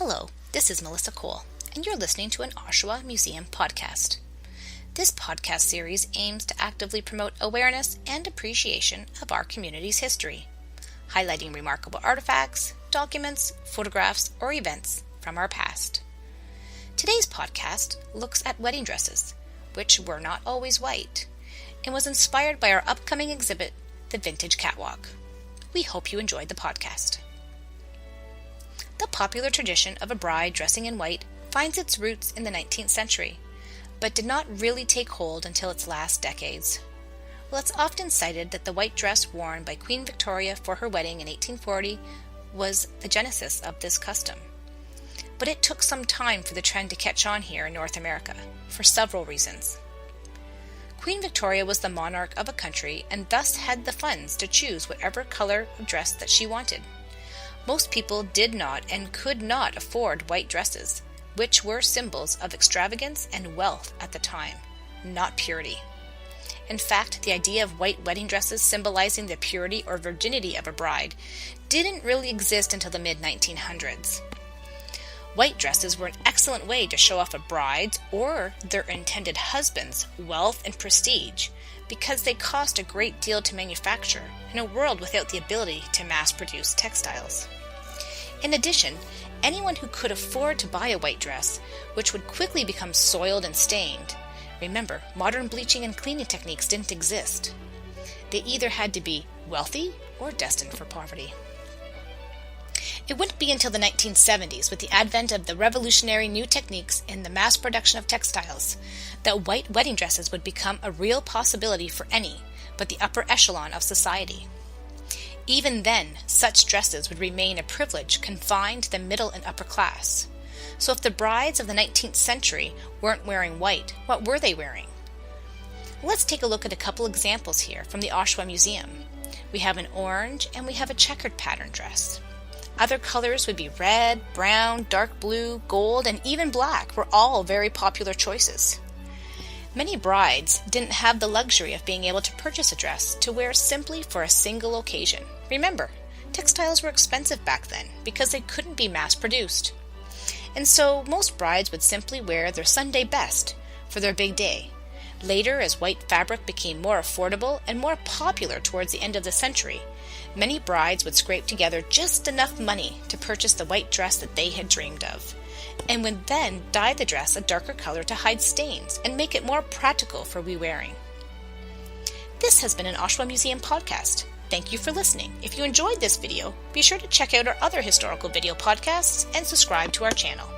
Hello, this is Melissa Cole, and you're listening to an Oshawa Museum podcast. This podcast series aims to actively promote awareness and appreciation of our community's history, highlighting remarkable artifacts, documents, photographs, or events from our past. Today's podcast looks at wedding dresses, which were not always white, and was inspired by our upcoming exhibit, the Vintage Catwalk. We hope you enjoyed the podcast. The popular tradition of a bride dressing in white finds its roots in the 19th century, but did not really take hold until its last decades. While it's often cited that the white dress worn by Queen Victoria for her wedding in 1840 was the genesis of this custom. But it took some time for the trend to catch on here in North America, for several reasons. Queen Victoria was the monarch of a country and thus had the funds to choose whatever color of dress that she wanted. Most people did not and could not afford white dresses, which were symbols of extravagance and wealth at the time, not purity. In fact, the idea of white wedding dresses symbolizing the purity or virginity of a bride didn't really exist until the mid-1900s. White dresses were an excellent way to show off a bride's or their intended husband's wealth and prestige because they cost a great deal to manufacture in a world without the ability to mass-produce textiles. In addition, anyone who could afford to buy a white dress, which would quickly become soiled and stained, remember, modern bleaching and cleaning techniques didn't exist. They either had to be wealthy or destined for poverty. It wouldn't be until the 1970s, with the advent of the revolutionary new techniques in the mass production of textiles, that white wedding dresses would become a real possibility for any but the upper echelon of society. Even then, such dresses would remain a privilege confined to the middle and upper class. So if the brides of the 19th century weren't wearing white, what were they wearing? Let's take a look at a couple examples here from the Oshawa Museum. We have an orange and we have a checkered pattern dress. Other colors would be red, brown, dark blue, gold, and even black were all very popular choices. Many brides didn't have the luxury of being able to purchase a dress to wear simply for a single occasion. Remember, textiles were expensive back then because they couldn't be mass-produced. And so most brides would simply wear their Sunday best for their big day. Later, as white fabric became more affordable and more popular towards the end of the century, many brides would scrape together just enough money to purchase the white dress that they had dreamed of, and would then dye the dress a darker color to hide stains and make it more practical for re-wearing. This has been an Oshawa Museum podcast. Thank you for listening. If you enjoyed this video, be sure to check out our other historical video podcasts and subscribe to our channel.